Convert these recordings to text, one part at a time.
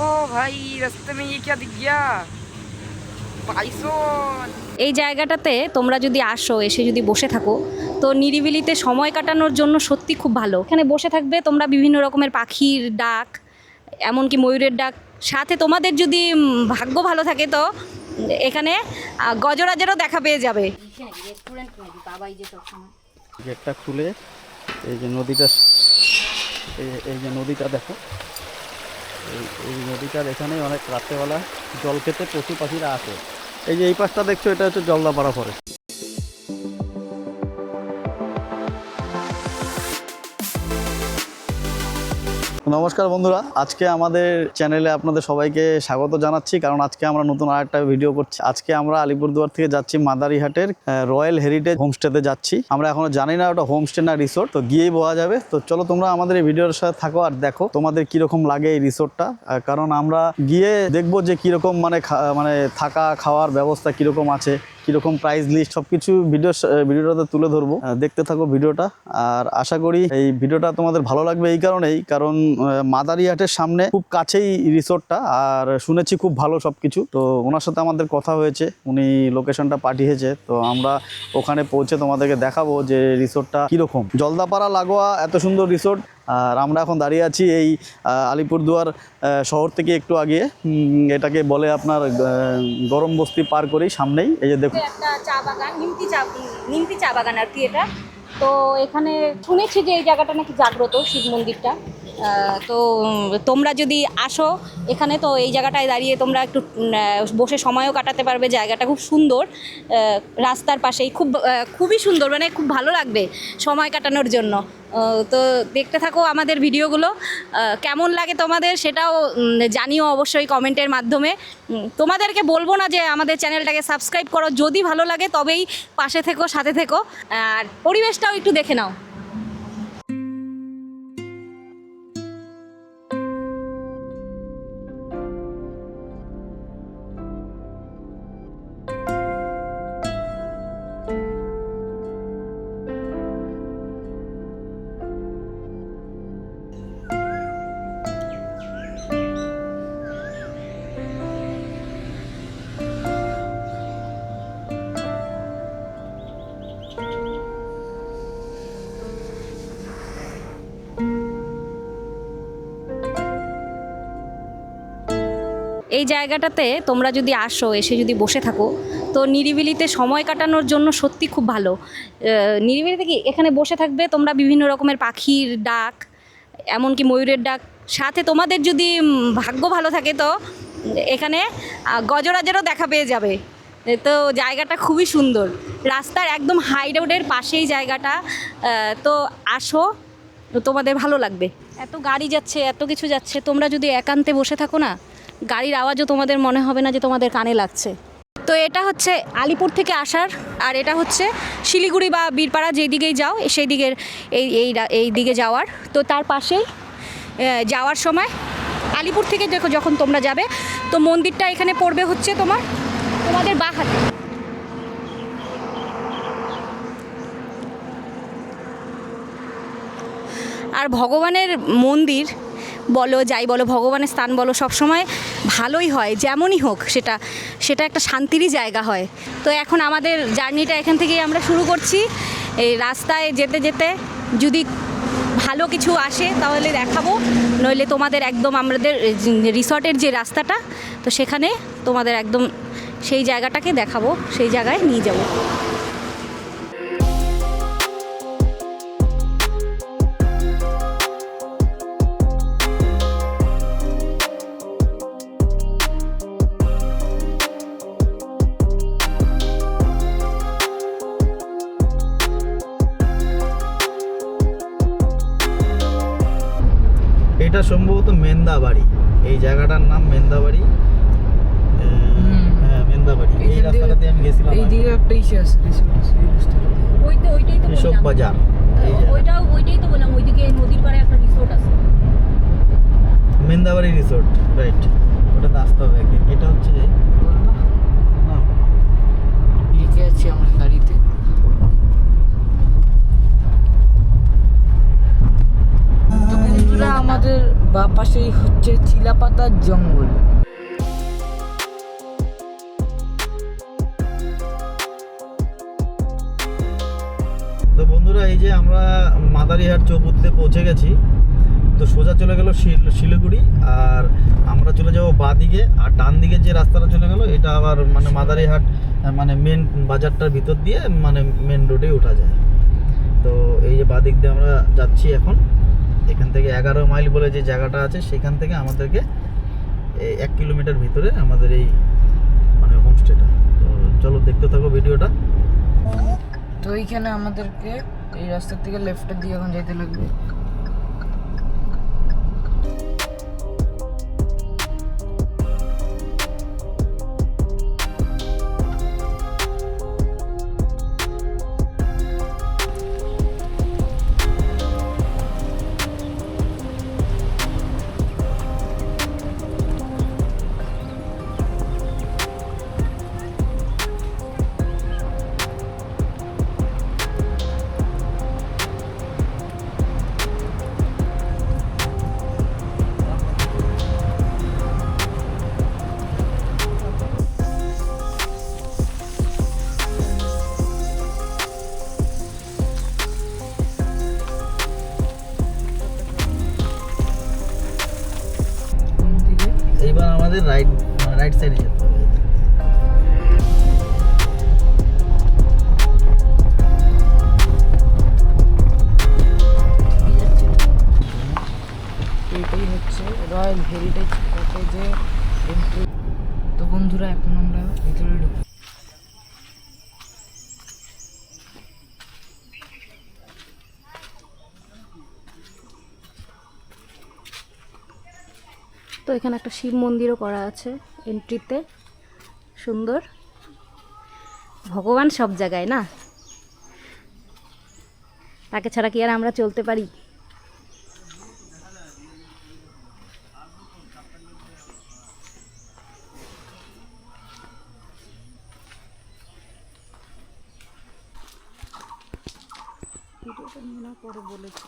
देखो भाई रास्ते में ये क्या दिख गया बाइसन। এই জায়গাটাতে তোমরা যদি আসো, এসে যদি বসে থাকো, তো নিরিবিলিতে সময় কাটানোর জন্য সত্যি খুব ভালো। এখানে বসে থাকবে তোমরা, বিভিন্ন রকমের পাখির ডাক, এমনকি ময়ূরের ডাক, সাথে তোমাদের যদি ভাগ্য ভালো থাকে তো এখানে গজরাজেরও দেখা পেয়ে যাবে। গেটটা খুলে এই যে নদীটা, এই যে নদীটা দেখো, এই নদীটার এখানে অনেক রাত্রেবেলা জল খেতে পশু পাখিরা আসে। এই যে এই পাশটা দেখছো, এটা হচ্ছে জলদাপাড়া ফরেস্ট। নমস্কার বন্ধুরা, আজকে আমাদের চ্যানেলে আপনাদের সবাইকে স্বাগত জানাচ্ছি, কারণ আজকে আমরা নতুন আরেকটা ভিডিও করছি। আজকে আমরা আলিপুরদুয়ার থেকে যাচ্ছি মাদারিহাটের রয়্যাল হেরিটেজ হোমস্টেতে যাচ্ছি। আমরা এখনো জানি না ওটা হোমস্টে না রিসোর্ট, তো গিয়েই বোঝা যাবে। তো চলো তোমরা আমাদের এই ভিডিওর সাথে থাকো আর দেখো তোমাদের কিরকম লাগে এই রিসোর্টটা, কারণ আমরা গিয়ে দেখবো যে কিরকম মানে থাকা খাওয়ার ব্যবস্থা কিরকম আছে, কিরকম প্রাইস লিস্ট, সবকিছু ভিডিওটাতে তুলে ধরবো। দেখতে থাকো ভিডিওটা, আর আশা করি এই ভিডিওটা তোমাদের ভালো লাগবে। এই কারণেই, কারণ মাদারিহাটের সামনে খুব কাছেই রিসোর্টটা, আর শুনেছি খুব ভালো সবকিছু। তো ওনার সাথে আমাদের কথা হয়েছে, উনি লোকেশনটা পাঠিয়েছে, তো আমরা ওখানে পৌঁছে তোমাদেরকে দেখাবো যে রিসোর্টটা কিরকম। জলদাপাড়া লাগোয়া এত সুন্দর রিসোর্ট। আর আমরা এখন দাঁড়িয়ে আছি এই আলিপুরদুয়ার শহর থেকে একটু আগে, এটাকে বলে আপনার গরম বস্তি পার করেই সামনেই এই যে দেখুন একটা চা বাগান, নিমতি চা বাগান আর কি এটা। তো এখানে শুনেছি যে এই জায়গাটা নাকি জাগ্রত, শিব মন্দিরটা। তো তোমরা যদি আসো এখানে, তো এই জায়গাটায় দাঁড়িয়ে তোমরা একটু বসে সময়ও কাটাতে পারবে। জায়গাটা খুব সুন্দর, রাস্তার পাশেই, খুবই সুন্দর, মানে খুব ভালো লাগবে সময় কাটানোর জন্য। তো দেখতে থাকো আমাদের ভিডিওগুলো, কেমন লাগে তোমাদের সেটাও জানিও অবশ্যই কমেন্টের মাধ্যমে। তোমাদেরকে বলবো না যে আমাদের চ্যানেলটাকে সাবস্ক্রাইব করো, যদি ভালো লাগে তবেই পাশে থেকো, সাথে থেকো, আর পরিবেশটাও একটু দেখে নাও। এই জায়গাটাতে তোমরা যদি আসো, এসে যদি বসে থাকো, তো নিরিবিলিতে সময় কাটানোর জন্য সত্যি খুব ভালো। নিরিবিলিতে কি এখানে বসে থাকবে তোমরা, বিভিন্ন রকমের পাখির ডাক, এমনকি ময়ূরের ডাক, সাথে তোমাদের যদি ভাগ্য ভালো থাকে তো এখানে গজরাজেরও দেখা পেয়ে যাবে। তো জায়গাটা খুবই সুন্দর, রাস্তার একদম হাই রোডের পাশেই জায়গাটা। তো আসো, তোমাদের ভালো লাগবে। এত গাড়ি যাচ্ছে, এত কিছু যাচ্ছে, তোমরা যদি একান্তে বসে থাকো না, গাড়ির আওয়াজও তোমাদের মনে হবে না যে তোমাদের কানে লাগছে। তো এটা হচ্ছে আলিপুর থেকে আসার, আর এটা হচ্ছে শিলিগুড়ি বা বীরপাড়া, যেই দিকেই যাও সেই দিকের এই দিকে যাওয়ার। তো তার পাশেই যাওয়ার সময় আলিপুর থেকে যখন তোমরা যাবে, তো মন্দিরটা এখানে পড়বে হচ্ছে তোমাদের বাঁ হাতে। আর ভগবানের মন্দির বলো, যাই বলো, ভগবানের স্থান বলো, সবসময় ভালোই হয়, যেমনই হোক সেটা একটা শান্তিরই জায়গা হয়। তো এখন আমাদের জার্নিটা এখান থেকেই আমরা শুরু করছি। এই রাস্তায় যেতে যেতে যদি ভালো কিছু আসে তাহলে দেখাবো, নইলে তোমাদের একদম আমাদের রিসর্টের যে রাস্তাটা, তো সেখানে তোমাদের একদম সেই জায়গাটাকে দেখাবো, সেই জায়গায় নিয়ে যাবো। এটা সম্ভবত মেন্দাবাড়ি, এই জায়গাটার নাম মেন্দাবাড়ি। হ্যাঁ, মেন্দাবাড়ি। এই রাস্তাটাতে আমি গেছিলাম, এই দিকে একটা ইসে আছে, ওইটাই তো কৃষক বাজার। ওইটাই তো বললাম, ওইদিকে নদীর পাড়ে একটা রিসোর্ট আছে, মেন্দাবাড়ি রিসোর্ট, রাইট। ওটাতে আসতে হবে একদিন। এটা হচ্ছে লিখে আছে আমার গাড়িতে। তো বন্ধুরা, আমাদের বা পাশেই হচ্ছে চিলাপাতার জঙ্গল। তো বন্ধুরা, এই যে আমরা মাদারিহাট চৌপতিতে পৌঁছে গেছি। তো সোজা চলে গেল শিলিগুড়ি, আর আমরা চলে যাব বাঁ দিকে। আর ডান দিকে যে রাস্তাটা চলে গেল এটা আবার মানে মাদারিহাট মানে মেন বাজারটার ভিতর দিয়ে মানে মেন রোডে ওঠা যায়। তো এই যে বাঁ দিক দিয়ে আমরা যাচ্ছি এখন। এখান থেকে 11 মাইল বলে যে জায়গাটা আছে সেখান থেকে আমাদেরকে 1 কিলোমিটার ভিতরে আমাদের এই মানে হোমস্টেটা। তো চলো দেখতে থাকো ভিডিওটা। তো এইখানে আমাদেরকে এই রাস্তার থেকে লেফটের দিকে এখন যেতে লাগবে। এইবার আমাদের রাইট সাইডে যেতে হবে। এটাই হচ্ছে রয়্যাল হেরিটেজ কটেজের এন্ট্রি। তো বন্ধুরা এখন আমরা ভিতরে ঢুকি। তো এখানে একটা শিব মন্দিরও করা আছে এন্ট্রিতে, সুন্দর। ভগবান সব জায়গায় না, তাকে ছাড়া কি আর আমরা চলতে পারি? পরে বলেছি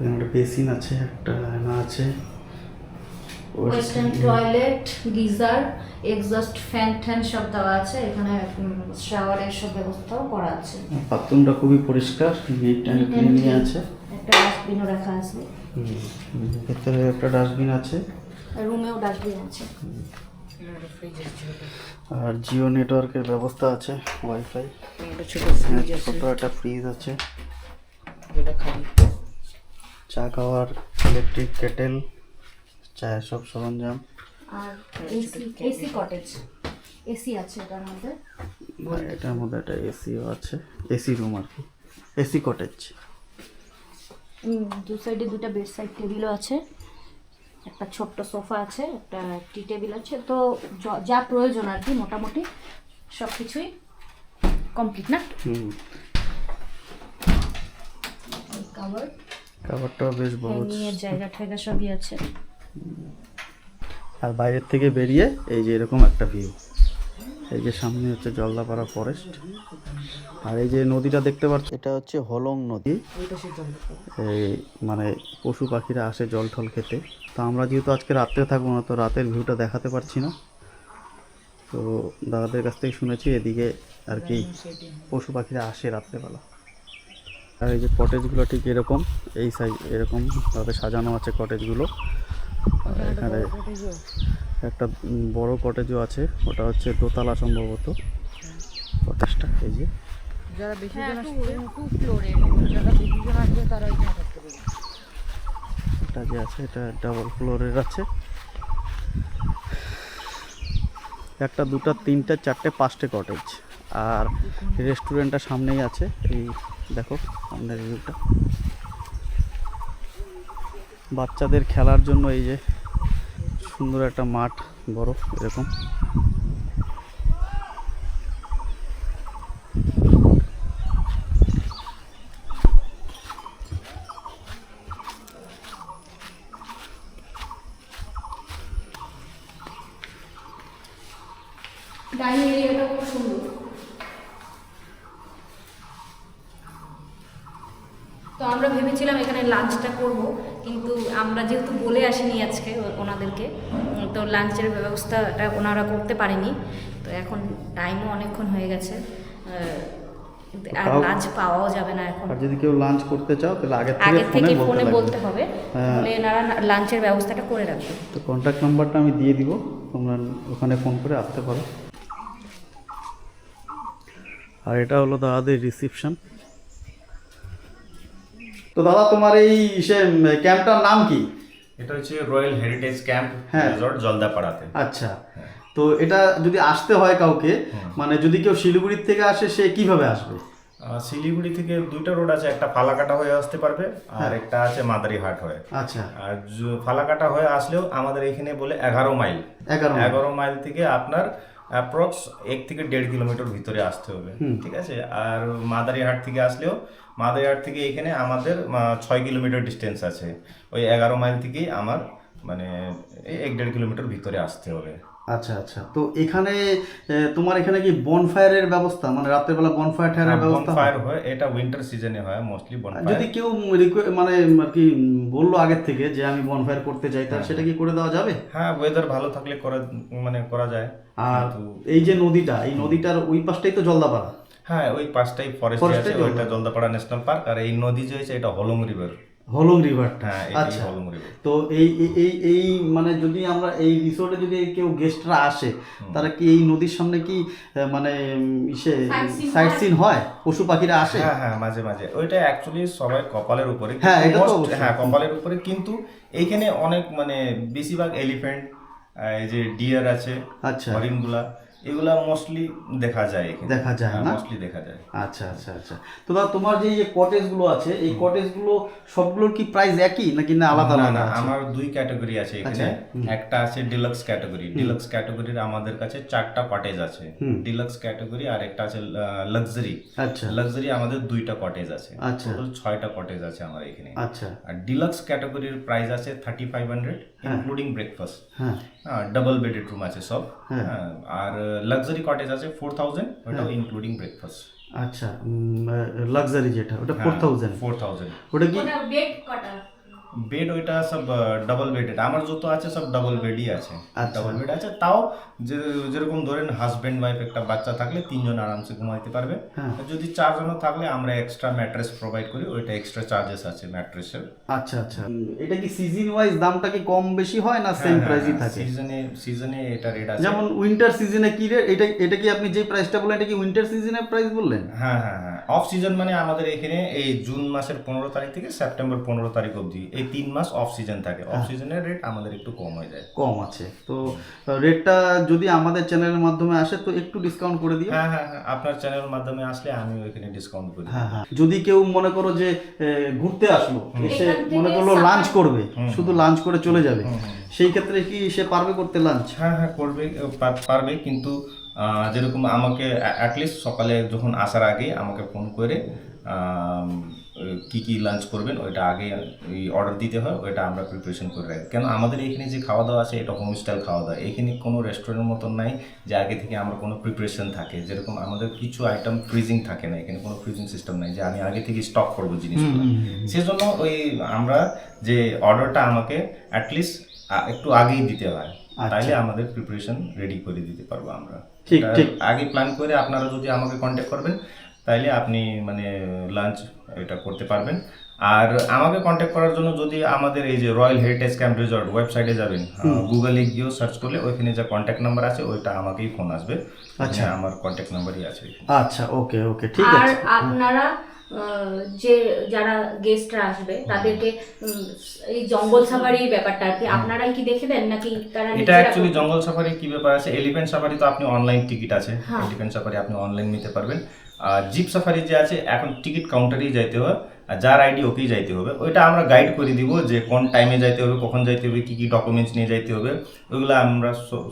একটা বেসিন আছে, একটা আয়না আছে, western toilet, geyser, exhaust fan tan সব দেওয়া আছে। এখানে শাওয়ারের সব ব্যবস্থাও করা আছে। বাথরুমটা খুবই পরিষ্কার, নিট অ্যান্ড ক্লিনই আছে। একটা ডাস্টবিনও রাখা আছে, ভেতরে একটা ডাস্টবিন আছে, রুমেও ডাস্টবিন আছে। আর জিও নেটওয়ার্কের ব্যবস্থা আছে, ওয়াইফাই, একটা ছোট ফ্রিজ আছে ছোট একটা ফ্রিজ আছে, যেটা খালি। চা খাওয়ার ইলেকট্রিক কেটেল, চায়ের সব সরঞ্জাম। আর এসি কটেজ, এসি আছে এটার মধ্যে। এটার মধ্যে একটা এসিও আছে, এসি রুম আর কি, এসি কটেজ। দু সাইডে দুটো বেড সাইড টেবিলও আছে, একটা ছোট্ট সোফা আছে, একটা টি টেবিল আছে। তো যা প্রয়োজন আর কি মোটামুটি সব কিছুই কমপ্লিট না। কাভারটাও বেশ বড়, হ্যাঙ্গিংয়ের জায়গা ঠায়গা সবই আছে। আর বাইরের থেকে বেরিয়ে এই যে এরকম একটা ভিউ। এই যে সামনে হচ্ছে জলদাপাড়া ফরেস্ট, আর এই যে নদীটা দেখতে পাচ্ছ এটা হচ্ছে হলং নদী। এই মানে পশু পাখিরা আসে জল টল খেতে। তো আমরা যেহেতু আজকে রাত্রে থাকবো না, তো রাতের ভিউটা দেখাতে পারছি না। তো দাদাদের কাছ থেকে শুনেছি এদিকে আর কি পশু পাখিরা আসে রাত্রেবেলা। আর এই যে কটেজগুলো ঠিক এরকম, এই সাইজ এরকমভাবে সাজানো আছে কটেজগুলো। এখানে একটা বড় কটেজও আছে, ওটা হচ্ছে দোতলা সম্ভবত কটেজটা। এই যে যারা বেশি জন আসবে, যারা বেশি জন আসবে তারা এখানে থাকতে পারবে। এটা যে আছে এটা ডাবল ফ্লোরের আছে, একটা দুটা তিনটা চারটে পাঁচটে কটেজ। আর রেস্টুরেন্টটা সামনেই আছে, এই দেখো সামনের ভিউটা। বাচ্চাদের খেলার জন্য এই যে সুন্দর একটা মাঠ, বড় এরকম। ডাইনিং এরিয়াটা খুব সুন্দর। তো আমরা ভেবেছিলাম এখানে লাঞ্চটা করব, কিন্তু আমরা যেহেতু বলে আসিনি আজকে ওনাদেরকে, তো লাঞ্চের ব্যবস্থাটা ওনারা করতে পারেনি। তো এখন টাইমও অনেকক্ষণ হয়ে গেছে, আর লাঞ্চ পাওয়াও যাবে না এখন। আর যদি কেউ লাঞ্চ করতে চাও তাহলে আগে থেকে ফোনে বলতে বলতে হবে, তাহলে এনারা লাঞ্চের ব্যবস্থাটা করে রাখবে। তো কন্ট্যাক্ট নাম্বারটা আমি দিয়ে দিব, তোমরা ওখানে ফোন করে আসতে পারো। আর এটা হলো দাদাদের রিসেপশন। তো দাদা তোমার এই ক্যাম্পটার নাম কি? এটা হচ্ছে রয়্যাল হেরিটেজ ক্যাম্প রিসর্ট জলদাপাড়াতে। আচ্ছা, তো এটা যদি আসতে হয় কাউকে, মানে যদি কেউ শিলিগুড়ির থেকে আসে, সে কিভাবে আসবে? শিলিগুড়ি থেকে দুইটা রোড আছে, একটা ফালাকাটা হয়ে আসতে পারবে আর একটা আছে মাদারিহাট হয়ে। আচ্ছা, আর ফালাকাটা হয়ে আসলেও আমাদের এখানে বলে 11 মাইল। 11 মাইল থেকে আপনার অ্যাপ্রক্স 1 থেকে 1.5 কিলোমিটার ভিতরে আসতে হবে, ঠিক আছে। আর মাদারিহাট থেকে আসলেও, মাদারিহাট থেকে এখানে আমাদের 6 কিলোমিটার ডিস্টেন্স আছে। ওই 11 মাইল থেকেই আমার মানে 1-1.5 কিলোমিটার ভিতরে আসতে হবে। আচ্ছা আচ্ছা। তো এখানে তোমার এখানে কি বনফায়ারের ব্যবস্থা, মানে রাতের বেলা বনফায়ার ঠায়ারের ব্যবস্থা? বনফায়ার হয়, এটা উইন্টার সিজনে হয় মোস্টলি বনফায়ার। যদি কেউ মানে আর কি বললো আগের থেকে যে আমি বনফায়ার করতে চাই, তাহলে সেটা কি করে দেওয়া যাবে? হ্যাঁ, ওয়েদার ভালো থাকলে করা যায়। আর এই যে নদীটা, এই নদীটার ওই পাশটাই তো জলদাপাড়া? হ্যাঁ, ওই পাশটাই ফরেস্ট আছে, ওইটা জলদাপাড়া ন্যাশনাল পার্ক। আর এই নদী যে হয়েছে এটা হলং রিভার। হলং রিভার, হ্যাঁ। আচ্ছা, হলং রিভার। তো এই মানে যদি আমরা এই রিসোর্টে যদি কেউ গেস্টরা আসে, তারা কি এই নদীর সামনে কি মানে সাইট সিন হয়? পশু পাখিরা আসে? হ্যাঁ হ্যাঁ, মাঝে মাঝে। ওইটা অ্যাকচুয়ালি সবাই কপালের উপরে। হ্যাঁ, এটা তো হ্যাঁ, কপালের উপরে। কিন্তু এইখানে অনেক মানে বেশিরভাগ এলিফ্যান্ট, এই যে ডিয়ার আছে, আচ্ছা, হরিণগুলা, এগুলা মোস্টলি দেখা যায় এখানে। দেখা যায় না? মোস্টলি দেখা যায়। আচ্ছা আচ্ছা আচ্ছা। তো দাদা তোমার যে কটেজগুলো আছে, এই কটেজগুলো সবগুলোর কি প্রাইস একই নাকি না আলাদা আলাদা? আমার 2 ক্যাটাগরি আছে এখানে। একটা আছে ডিলাক্স ক্যাটাগরি। ডিলাক্স ক্যাটাগরির আমাদের কাছে 4টা কটেজ আছে, ডিলাক্স ক্যাটাগরি। আর একটা আছে লাক্সারি। আচ্ছা, লাক্সারি আমাদের 2টা কটেজ আছে। আচ্ছা, টোটাল 6টা কটেজ আছে আমার এখানে। আচ্ছা। আর ডিলাক্স ক্যাটাগরির প্রাইস আছে 3500 ইনক্লুডিং ব্রেকফাস্ট। হ্যাঁ, ডাবল বেডেড রুম আছে সব। আর লাক্সারি কটেজ আছে 4000, ওটাও ইনক্লুডিং ব্রেকফাস্ট। আচ্ছা, লাক্সারি যেটা ওটা 4000। ওটা কি বেড কটা? বেড ওইটা সব ডাবল বেডেড। আমার যত আছে সব ডাবল বেডই আছে। আচ্ছা, ডাবল বেড আছে, তাও যেরকম ধরেন হাজব্যান্ড ওয়াইফ একটা বাচ্চা থাকলে 3 জন আরামসে ঘুমাইতে পারবে। যদি 4 জন থাকলে আমরা এক্সট্রা ম্যাট্রেস প্রোভাইড করি, ওইটা এক্সট্রা চার্জেস আছে ম্যাট্রেসের। আচ্ছা আচ্ছা। এটা কি সিজন ওয়াইজ দামটা কি কম বেশি হয় না সেম প্রাইসই থাকে? সিজনে এটা রেট আছে। যেমন উইন্টার সিজনে কি রেট? এটা কি আপনি যে প্রাইসটা বললেন এটা কি উইন্টার সিজনের প্রাইস বললেন? হ্যাঁ হ্যাঁ হ্যাঁ। অফ সিজন মানে আমাদের এখানে এই জুন মাসের 15 তারিখ থেকে সেপ্টেম্বর 15 তারিখ অবধি এই 3 মাস অফ সিজন থাকে। অফ সিজনের রেট আমাদের একটু কম হয়ে যায়। কম আছে তো রেটটা যদি আমাদের চ্যানেলের মাধ্যমে আসে তো একটু ডিসকাউন্ট করে দিও। হ্যাঁ হ্যাঁ হ্যাঁ, আপনার চ্যানেলের মাধ্যমে আসলে আমি ওইখানে ডিসকাউন্ট করি। হ্যাঁ হ্যাঁ। যদি কেউ মনে করো যে ঘুরতে আসলো, এসে মনে করলো লাঞ্চ করবে, শুধু লাঞ্চ করে চলে যাবে, সেই ক্ষেত্রে কি সে পারবে করতে লাঞ্চ? হ্যাঁ হ্যাঁ, পারবে। কিন্তু যেরকম আমাকে অ্যাটলিস্ট সকালে যখন আসার আগে আমাকে ফোন করে কি লাঞ্চ করবেন ওইটা আগে অর্ডার দিতে হয়, ওইটা আমরা প্রিপারেশন করে রাখি। কেন আমাদের এখানে যে খাওয়া দাওয়া আছে এটা হোম স্টাইল খাওয়া দাওয়া। এখানে কোনো রেস্টুরেন্টের মতন নাই যে আগে থেকে আমরা কোনো প্রিপারেশন থাকে। যেরকম আমাদের কিছু আইটেম ফ্রিজিং থাকে না, এখানে কোনো ফ্রিজিং সিস্টেম নাই যে আমি আগে থেকে স্টক করবো জিনিসগুলো। সেজন্য ওই আমরা যে অর্ডারটা আমাকে অ্যাটলিস্ট একটু আগেই দিতে হয়, তাইলে আমাদের প্রিপারেশন রেডি করে দিতে পারবো আমরা। ঠিক ঠিক আগে প্ল্যান করে আপনারা যদি আমাকে কন্ট্যাক্ট করবেন তাইলে আপনি মানে লাঞ্চ এটা করতে পারবেন। আর আমাকে কন্ট্যাক্ট করার জন্য যদি আমাদের এই যে রয়্যাল হেরিটেজ ক্যাম্প রিসর্ট ওয়েবসাইটে যাবেন, গুগলে গিয়েও সার্চ করলে ওইখানে যে কন্ট্যাক্ট নাম্বার আছে ওইটা আমাকেই ফোন আসবে। আচ্ছা, আমার কন্ট্যাক্ট নাম্বারই আছে। আচ্ছা, ওকে ওকে, ঠিক আছে। আর আপনারা যে যারা গেস্টরা আসবে তাদেরকে এই জঙ্গল সাফারির ব্যাপারটা আর কি আপনারাই কি দেখে দেন নাকি তারা? এটা অ্যাকচুয়ালি জঙ্গল সাফারি কি ব্যাপার আছে, এলিফ্যান্ট সাফারি তো আপনি অনলাইন টিকিট আছে, এলিফ্যান্ট সাফারি আপনি অনলাইন নিতে পারবেন। আর জিপ সাফারি যে আছে এখন টিকিট কাউন্টারেই যাইতে হয়। আর যার আইডি ওকেই যাইতে হবে। ওইটা আমরা গাইড করে দিব যে কোন টাইমে যাইতে হবে, কখন যাইতে হবে, কী কী ডকুমেন্টস নিয়ে যাইতে হবে, ওইগুলো আমরা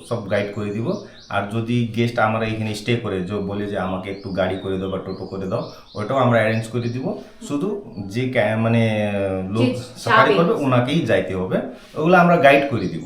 সব গাইড করে দিব। আর যদি গেস্ট আমরা এখানে স্টে করে যে বলে যে আমাকে একটু গাড়ি করে দাও বা টোটো করে দাও, ওটাও আমরা অ্যারেঞ্জ করে দিব। শুধু যে মানে লোক সাফারি করবে ওনাকেই যাইতে হবে, ওগুলো আমরা গাইড করে দিব।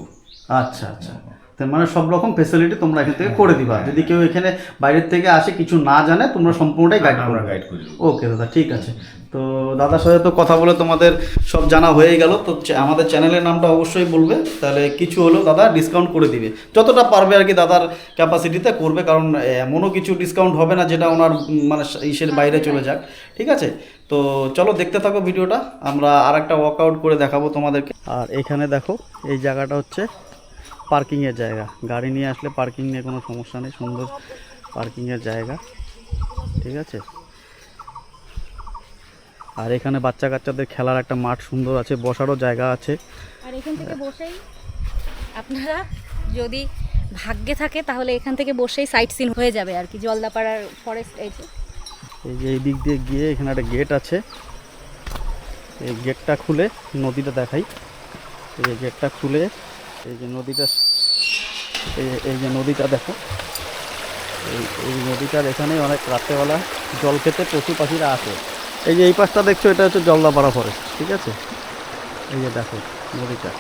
আচ্ছা আচ্ছা, তার মানে সব রকম ফেসিলিটি তোমরা এখান থেকে করে দিবা। যদি কেউ এখানে বাইরের থেকে আসে কিছু না জানে, তোমরা সম্পূর্ণটাই গাইড আমরা করবে। গাইড করে দিব। ওকে দাদা, ঠিক আছে। তো দাদার সাথে তো কথা বলে তোমাদের সব জানা হয়ে গেল। তো আমাদের চ্যানেলের নামটা অবশ্যই বলবে, তাহলে কিছু হলেও দাদা ডিসকাউন্ট করে দিবে, যতটা পারবে আর কি দাদার ক্যাপাসিটিতে করবে। কারণ এমনও কিছু ডিসকাউন্ট হবে না যেটা ওনার মানে ইসের বাইরে চলে যাক। ঠিক আছে, তো চলো দেখতে থাকো ভিডিওটা, আমরা আর একটা ওয়ার্কআউট করে দেখাবো তোমাদেরকে। আর এখানে দেখো, এই জায়গাটা হচ্ছে পার্কিংয়ের জায়গা। গাড়ি নিয়ে আসলে পার্কিং নিয়ে কোনো সমস্যা নেই, সুন্দর পার্কিংয়ের জায়গা। ঠিক আছে, আর এখানে বাচ্চা কাচ্চাদের খেলার একটা মাঠ সুন্দর আছে, বসারও জায়গা আছে। আর এখান থেকে বসেই আপনারা যদি ভাগ্যে থাকে তাহলে এখান থেকে বসেই সাইট সিন হয়ে যাবে আর কি। জলদাপাড়ার ফরেস্ট এই যে এই দিক দিয়ে গিয়ে এখানে একটা গেট আছে, এই গেটটা খুলে নদীটা দেখাই। এই গেটটা খুলে এই যে নদীটা, এই যে নদীটা দেখো, এই নদীটার এখানে অনেক রাত্রেবেলা জল খেতে পশু পাখিরা আসে। এই যে এই পাশটা দেখছো, এটা হচ্ছে জলদাপাড়া ফরেস্ট। ঠিক আছে, এই যে দেখো নদীটা।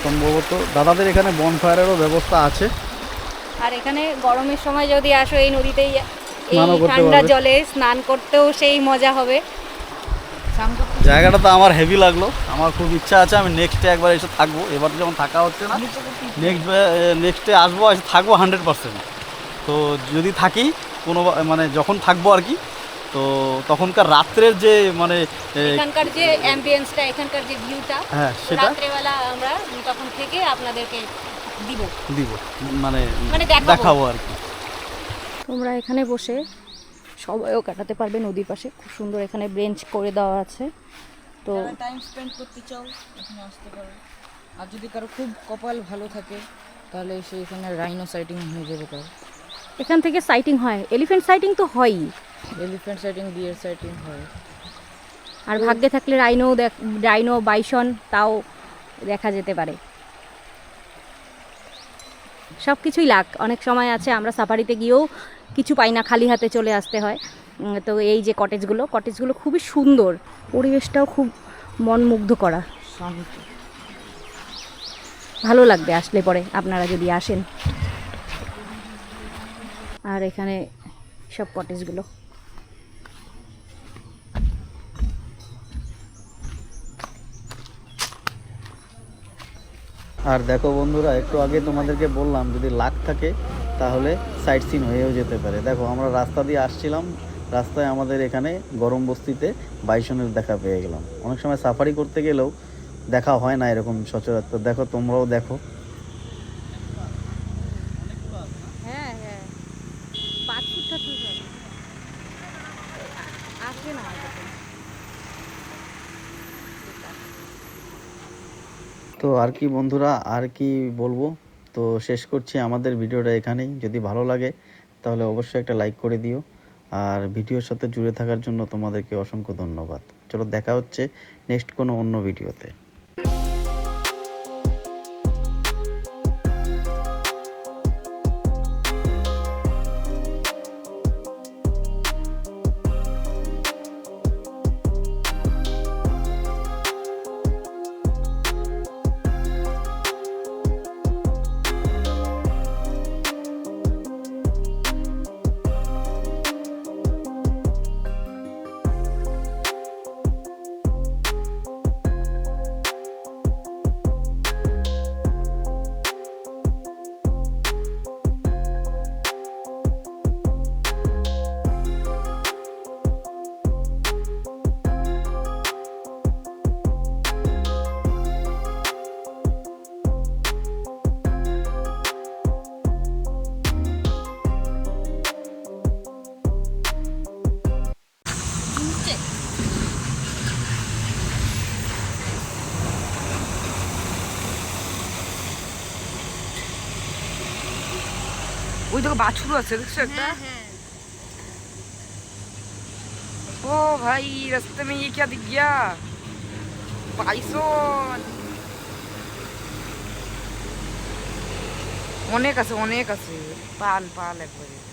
সম্ভবত দাদাদের এখানে বনফায়ারেরও ব্যবস্থা আছে। আর এখানে গরমের সময় যদি আসো এই নদীতেই এই স্নানও করতে ঠান্ডা পারবে। জলে স্নান করতেও সেই মজা হবে। জায়গাটা তো আমার হেভি লাগলো, আমার খুব ইচ্ছা আছে আমি নেক্সটে একবার এসে থাকবো। এবার যেমন থাকা হচ্ছে না, নেক্সটে আসবো, এসে থাকবো 100%। তো যদি থাকি কোনো মানে যখন থাকবো আর কি, তো তখনকার রাত্রের যে মানে এখানকার যে অ্যাম্বিয়েন্সটা, এখানকার যে ভিউটা, হ্যাঁ সেটা রাত্রেবেলা আমরা তখন থেকে আপনাদেরকে দিব মানে দেখাবো দেখাবো আর কি। তোমরা এখানে বসে সময়ও কাটাতে পারবে নদীর পাশে। খুব সুন্দর এখানে বেঞ্চ করে দেওয়া আছে। তো টাইম স্পেন্ড করতে চাও এখানে আসতে পারো। আর যদি কারো খুব কপাল ভালো থাকে তাহলে সে এখানে রাইনো সাইটিং হয়ে যাবে। কারো এখান থেকে সাইটিং হয়, এলিফ্যান্ট সাইটিং তো হয়ই, এলিফ্যান্ট সাইটিং, ডিয়ার সাইটিং হয়। আর ভাগ্যে থাকলে রাইনো বাইসন তাও দেখা যেতে পারে। সব কিছুই লাক। অনেক সময় আছে আমরা সাফারিতে গিয়েও কিছু পাই না, খালি হাতে চলে আসতে হয়। তো এই যে কটেজগুলো খুবই সুন্দর, পরিবেশটাও খুব মনমুগ্ধ করা, ভালো লাগবে আসলে পরে আপনারা যদি আসেন। আর এখানে সব কটেজগুলো আর দেখো বন্ধুরা, একটু আগে তোমাদেরকে বললাম যদি লাক থাকে তাহলে সাইট সিন হয়েও যেতে পারে। দেখো আমরা রাস্তা দিয়ে আসছিলাম, রাস্তায় আমাদের এখানে গরম বস্তিতে বাইসনের দেখা পেয়ে গেলাম। অনেক সময় সাফারি করতে গেলেও দেখা হয় না এরকম সচরাচর। দেখো তোমরাও দেখো, হ্যাঁ হ্যাঁ 5 ফুট আসে না। তো আর কি বন্ধুরা, আর কি বলবো, তো শেষ করছি আমাদের ভিডিওটা এখানেই। যদি ভালো লাগে তাহলে অবশ্যই একটা লাইক করে দিও। আর ভিডিওর সাথে জুড়ে থাকার জন্য তোমাদেরকে অসংখ্য ধন্যবাদ। চলো দেখা হচ্ছে নেক্সট কোনো অন্য ভিডিওতে। ওই দেখো বাছুর আছে, দেখছো একটা? ओ भाई रास्ते में ये क्या दिख गया? बाइसोन। অনেক আছে, অনেক আছে। পাল পাল একবারে।